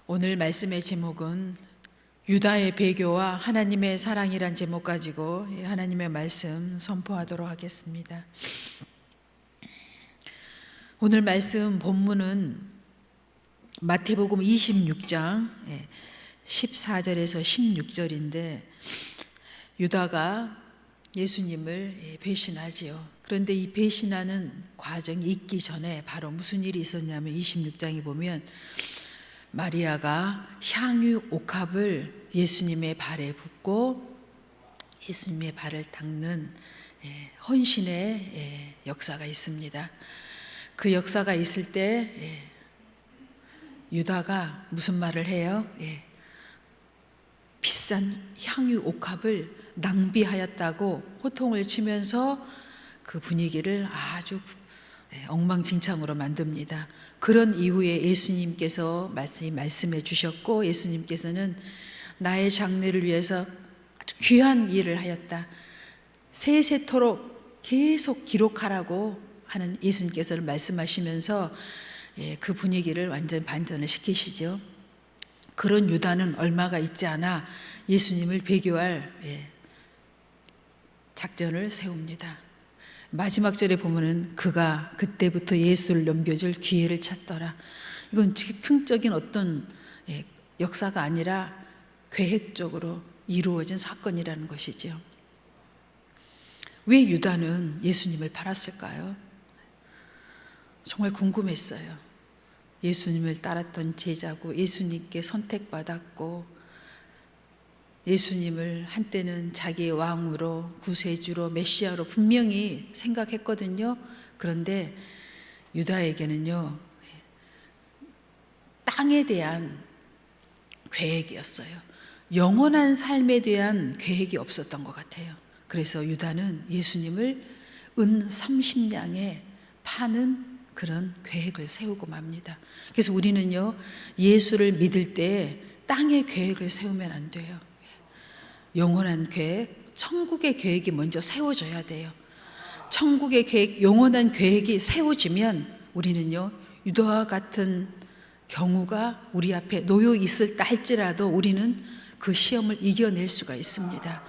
오늘 말씀의 제목은 유다의 배교와 하나님의 사랑이란 제목 가지고 하나님의 말씀 선포하도록 하겠습니다. 오늘 말씀 본문은 마태복음 26장 14절에서 16절인데 유다가 예수님을 배신하지요. 그런데 이 배신하는 과정이 있기 전에 바로 무슨 일이 있었냐면 26장에 보면 마리아가 향유 옥합을 예수님의 발에 붓고 예수님의 발을 닦는 헌신의 역사가 있습니다. 그 역사가 있을 때 유다가 무슨 말을 해요? 비싼 향유 옥합을 낭비하였다고 호통을 치면서 그 분위기를 아주 엉망진창으로 만듭니다. 그런 이후에 예수님께서 말씀해 주셨고, 예수님께서는 나의 장래를 위해서 아주 귀한 일을 하였다, 세세토록 계속 기록하라고 하는 예수님께서는 말씀하시면서 그 분위기를 완전 반전을 시키시죠. 그런 유다는 얼마가 있지 않아 예수님을 배교할 작전을 세웁니다. 마지막 절에 보면은 그가 그때부터 예수를 넘겨줄 기회를 찾더라. 이건 즉흥적인 어떤 역사가 아니라 계획적으로 이루어진 사건이라는 것이죠. 왜 유다는 예수님을 팔았을까요? 정말 궁금했어요. 예수님을 따랐던 제자고 예수님께 선택받았고 예수님을 한때는 자기의 왕으로 구세주로 메시아로 분명히 생각했거든요. 그런데 유다에게는요, 땅에 대한 계획이었어요. 영원한 삶에 대한 계획이 없었던 것 같아요. 그래서 유다는 예수님을 은 30냥에 파는 그런 계획을 세우고 맙니다. 그래서 우리는요, 예수를 믿을 때 땅의 계획을 세우면 안 돼요. 영원한 계획, 천국의 계획이 먼저 세워져야 돼요. 천국의 계획, 영원한 계획이 세워지면 우리는요, 유다와 같은 경우가 우리 앞에 놓여 있을다 할지라도 우리는 그 시험을 이겨낼 수가 있습니다.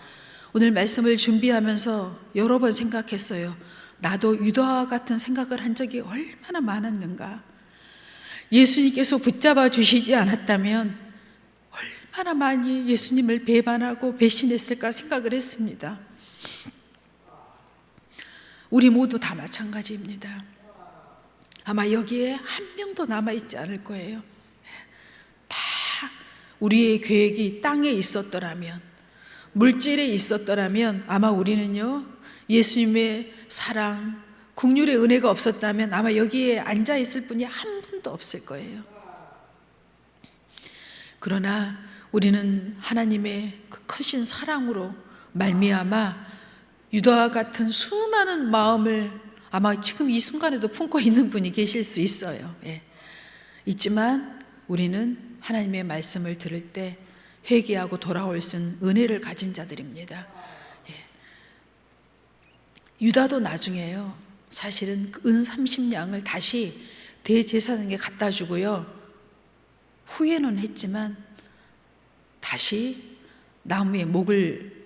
오늘 말씀을 준비하면서 여러 번 생각했어요. 나도 유다와 같은 생각을 한 적이 얼마나 많았는가. 예수님께서 붙잡아 주시지 않았다면 얼마나 많이 예수님을 배반하고 배신했을까 생각을 했습니다. 우리 모두 다 마찬가지입니다. 아마 여기에 한 명도 남아있지 않을 거예요. 다 우리의 계획이 땅에 있었더라면, 물질에 있었더라면 아마 우리는요, 예수님의 사랑, 긍휼의 은혜가 없었다면 아마 여기에 앉아있을 분이 한 분도 없을 거예요. 그러나 우리는 하나님의 그 크신 사랑으로 말미암아 유다와 같은 수많은 마음을 아마 지금 이 순간에도 품고 있는 분이 계실 수 있어요. 있지만 우리는 하나님의 말씀을 들을 때 회개하고 돌아올 수 있는 은혜를 가진 자들입니다. 유다도 나중에요, 사실은 은 30냥을 다시 대제사장에게 갖다 주고요, 후회는 했지만 다시 나무에 목을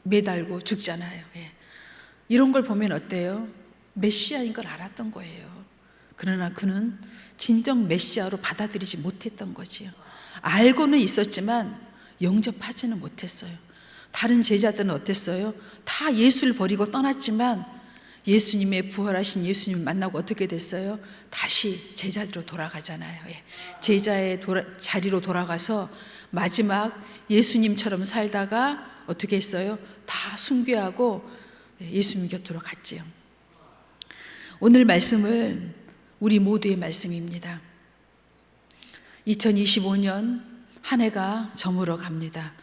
매달고 죽잖아요. 이런 걸 보면 어때요? 메시아인 걸 알았던 거예요. 그러나 그는 진정 메시아로 받아들이지 못했던 거지요. 알고는 있었지만 영접하지는 못했어요. 다른 제자들은 어땠어요? 다 예수를 버리고 떠났지만 예수님의 부활하신 예수님을 만나고 어떻게 됐어요? 다시 제자리로 돌아가잖아요. 제자의 자리로 돌아가서 마지막 예수님처럼 살다가 어떻게 했어요? 다 순교하고 예수님 곁으로 갔지요. 오늘 말씀은 우리 모두의 말씀입니다. 2025년 한 해가 저물어 갑니다.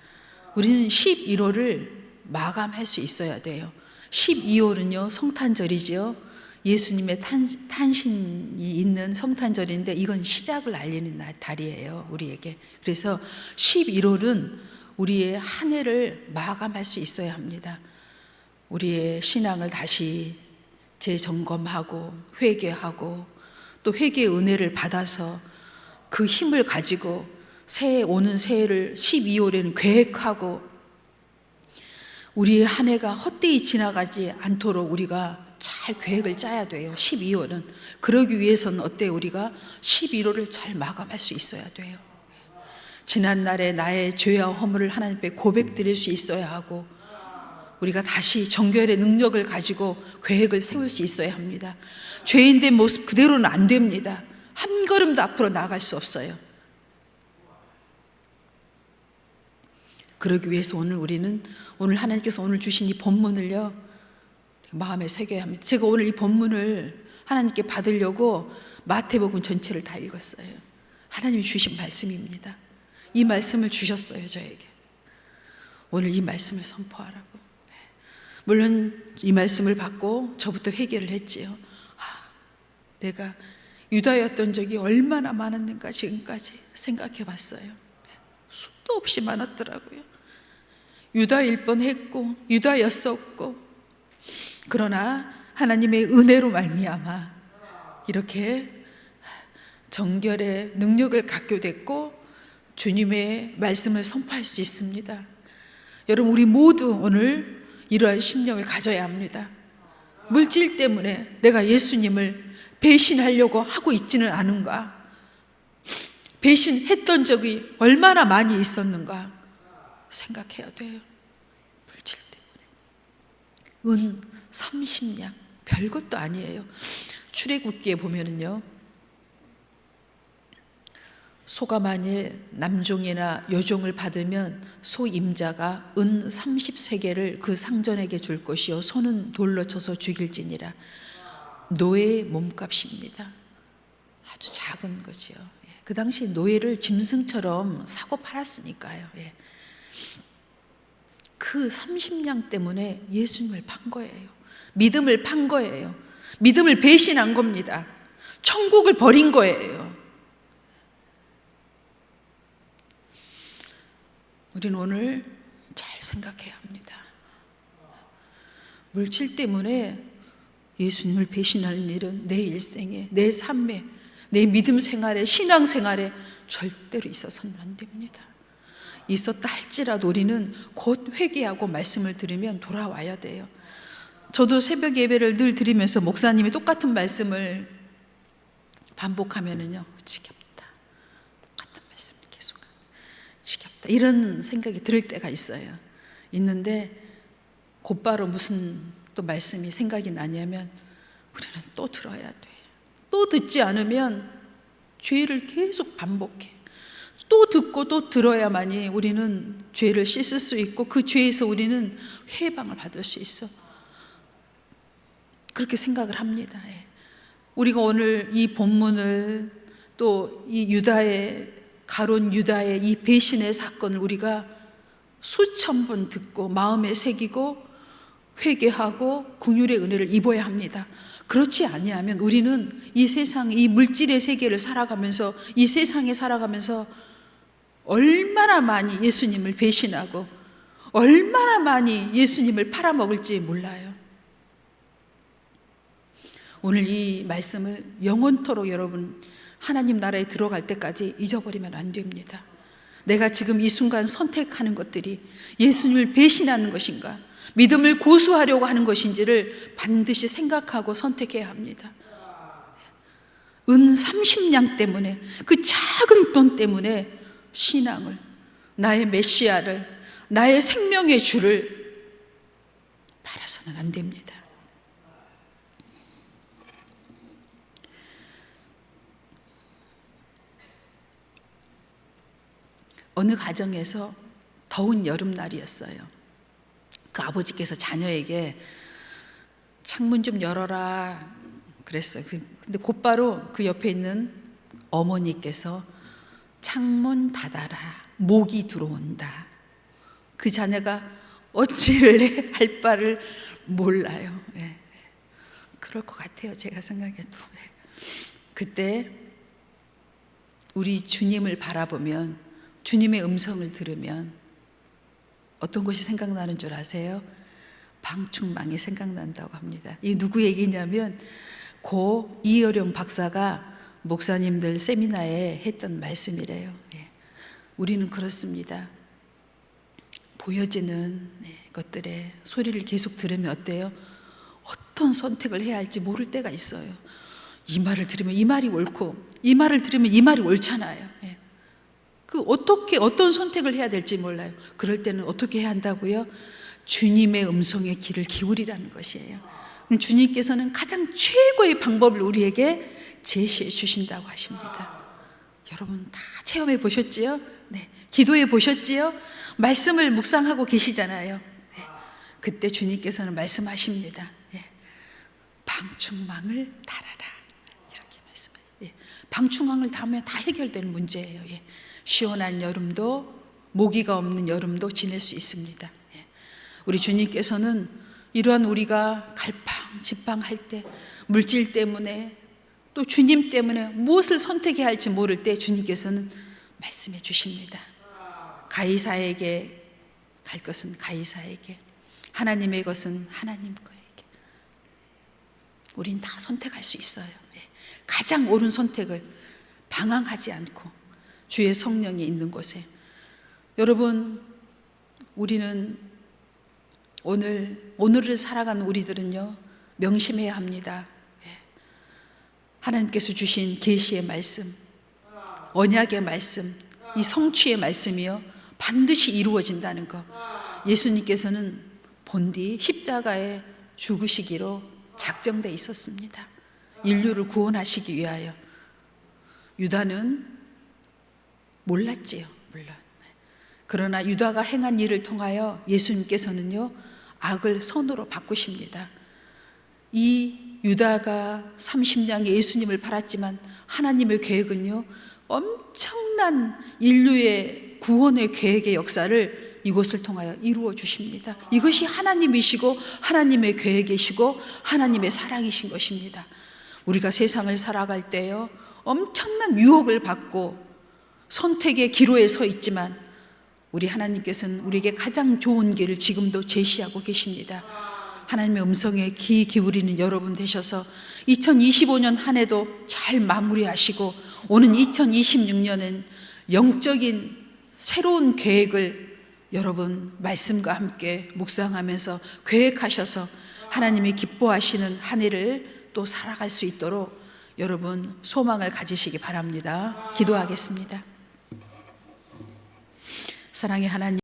우리는 11월을 마감할 수 있어야 돼요. 12월은요, 성탄절이지요. 예수님의 탄신이 있는 성탄절인데 이건 시작을 알리는 달이에요, 우리에게. 그래서 11월은 우리의 한 해를 마감할 수 있어야 합니다. 우리의 신앙을 다시 재점검하고 회개하고 또 회개의 은혜를 받아서 그 힘을 가지고 오는 새해를 12월에는 계획하고 우리의 한 해가 헛되이 지나가지 않도록 우리가 잘 계획을 짜야 돼요. 12월은. 그러기 위해서는 어때요? 우리가 11월을 잘 마감할 수 있어야 돼요. 지난날에 나의 죄와 허물을 하나님 앞에 고백드릴 수 있어야 하고 우리가 다시 정결의 능력을 가지고 계획을 세울 수 있어야 합니다. 죄인된 모습 그대로는 안 됩니다. 한 걸음도 앞으로 나아갈 수 없어요. 그러기 위해서 오늘 하나님께서 오늘 주신 이 본문을요 마음에 새겨야 합니다. 제가 오늘 이 본문을 하나님께 받으려고 마태복음 전체를 다 읽었어요. 하나님이 주신 말씀입니다. 이 말씀을 주셨어요, 저에게. 오늘 이 말씀을 선포하라고. 물론 이 말씀을 받고 저부터 회개를 했지요. 내가 유다였던 적이 얼마나 많았는가 지금까지 생각해 봤어요. 수도 없이 많았더라고요. 유다일 뻔했고 유다였었고, 그러나 하나님의 은혜로 말미암아 이렇게 정결의 능력을 갖게 됐고 주님의 말씀을 선포할 수 있습니다. 여러분, 우리 모두 오늘 이러한 심령을 가져야 합니다. 물질 때문에 내가 예수님을 배신하려고 하고 있지는 않은가? 배신했던 적이 얼마나 많이 있었는가 생각해야 돼요. 물질 때문에. 은 30냥, 별것도 아니에요. 출애굽기에 보면은요, 소가 만일 남종이나 여종을 받으면 소 임자가 은 30세겔을 그 상전에게 줄 것이요 소는 돌로 쳐서 죽일지니라. 노예의 몸값입니다. 아주 작은 거지요. 그 당시 노예를 짐승처럼 사고 팔았으니까요. 그 30냥 때문에 예수님을 판 거예요. 믿음을 판 거예요. 믿음을 배신한 겁니다. 천국을 버린 거예요. 우리는 오늘 잘 생각해야 합니다. 물질 때문에 예수님을 배신하는 일은 내 일생에, 내 삶에, 내 믿음 생활에, 신앙 생활에 절대로 있어서는 안 됩니다. 있었다 할지라도 우리는 곧 회개하고 말씀을 들으면 돌아와야 돼요. 저도 새벽 예배를 늘 드리면서 목사님이 똑같은 말씀을 반복하면은요, 지겹다. 똑같은 말씀 계속 지겹다. 이런 생각이 들 때가 있어요. 있는데 곧바로 무슨 또 말씀이 생각이 나냐면 우리는 또 들어야 돼. 또 듣지 않으면 죄를 계속 반복해. 또 듣고 또 들어야만이 우리는 죄를 씻을 수 있고 그 죄에서 우리는 해방을 받을 수 있어. 그렇게 생각을 합니다. 우리가 오늘 이 본문을 또 이 유다의 가룟 유다의 이 배신의 사건을 우리가 수천 번 듣고 마음에 새기고 회개하고 긍휼의 은혜를 입어야 합니다. 그렇지 아니하면 우리는 이 세상, 이 물질의 세계를 살아가면서 이 세상에 살아가면서 얼마나 많이 예수님을 배신하고 얼마나 많이 예수님을 팔아먹을지 몰라요. 오늘 이 말씀을 영원토록 여러분 하나님 나라에 들어갈 때까지 잊어버리면 안 됩니다. 내가 지금 이 순간 선택하는 것들이 예수님을 배신하는 것인가, 믿음을 고수하려고 하는 것인지를 반드시 생각하고 선택해야 합니다. 은 30냥 때문에, 그 작은 돈 때문에 신앙을, 나의 메시아를, 나의 생명의 주를 팔아서는 안 됩니다. 어느 가정에서 더운 여름날이었어요. 그 아버지께서 자녀에게 창문 좀 열어라 그랬어요. 근데 곧바로 그 옆에 있는 어머니께서 창문 닫아라, 모기 들어온다. 그 자녀가 어찌를 할 바를 몰라요. 그럴 것 같아요, 제가 생각해도. 그때 우리 주님을 바라보면, 주님의 음성을 들으면 어떤 것이 생각나는 줄 아세요? 방충망이 생각난다고 합니다. 이 누구 얘기냐면 고 이어령 박사가 목사님들 세미나에 했던 말씀이래요. 예. 우리는 그렇습니다. 보여지는 것들의 소리를 계속 들으면 어때요? 어떤 선택을 해야 할지 모를 때가 있어요. 이 말을 들으면 이 말이 옳고, 이 말을 들으면 이 말이 옳잖아요. 예. 어떤 선택을 해야 될지 몰라요. 그럴 때는 어떻게 해야 한다고요? 주님의 음성에 귀를 기울이라는 것이에요. 주님께서는 가장 최고의 방법을 우리에게 제시해 주신다고 하십니다. 여러분 다 체험해 보셨지요? 네. 기도해 보셨지요? 말씀을 묵상하고 계시잖아요. 네. 그때 주님께서는 말씀하십니다. 예. 방충망을 달아라. 이렇게 말씀해요. 예. 방충망을 달면 다 해결되는 문제예요. 예. 시원한 여름도 모기가 없는 여름도 지낼 수 있습니다. 예. 우리 주님께서는 이러한 우리가 갈팡질팡할 때, 물질 때문에 또 주님 때문에 무엇을 선택해야 할지 모를 때 주님께서는 말씀해 주십니다. 가이사에게 갈 것은 가이사에게, 하나님의 것은 하나님 거에게. 우린 다 선택할 수 있어요. 가장 옳은 선택을 방황하지 않고 주의 성령이 있는 곳에. 여러분, 우리는 오늘을 살아가는 우리들은요, 명심해야 합니다. 하나님께서 주신 계시의 말씀, 언약의 말씀, 이 성취의 말씀이요 반드시 이루어진다는 것. 예수님께서는 본디 십자가에 죽으시기로 작정돼 있었습니다. 인류를 구원하시기 위하여. 유다는 몰랐지요, 물론. 그러나 유다가 행한 일을 통하여 예수님께서는요 악을 선으로 바꾸십니다. 이 유다가 30냥의 예수님을 팔았지만 하나님의 계획은요 엄청난 인류의 구원의 계획의 역사를 이곳을 통하여 이루어 주십니다. 이것이 하나님이시고 하나님의 계획이시고 하나님의 사랑이신 것입니다. 우리가 세상을 살아갈 때요 엄청난 유혹을 받고 선택의 기로에 서 있지만 우리 하나님께서는 우리에게 가장 좋은 길을 지금도 제시하고 계십니다. 하나님의 음성에 귀 기울이는 여러분 되셔서 2025년 한 해도 잘 마무리하시고 오는 2026년은 영적인 새로운 계획을 여러분 말씀과 함께 묵상하면서 계획하셔서 하나님이 기뻐하시는 한 해를 또 살아갈 수 있도록 여러분 소망을 가지시기 바랍니다. 기도하겠습니다. 사랑의 하나님,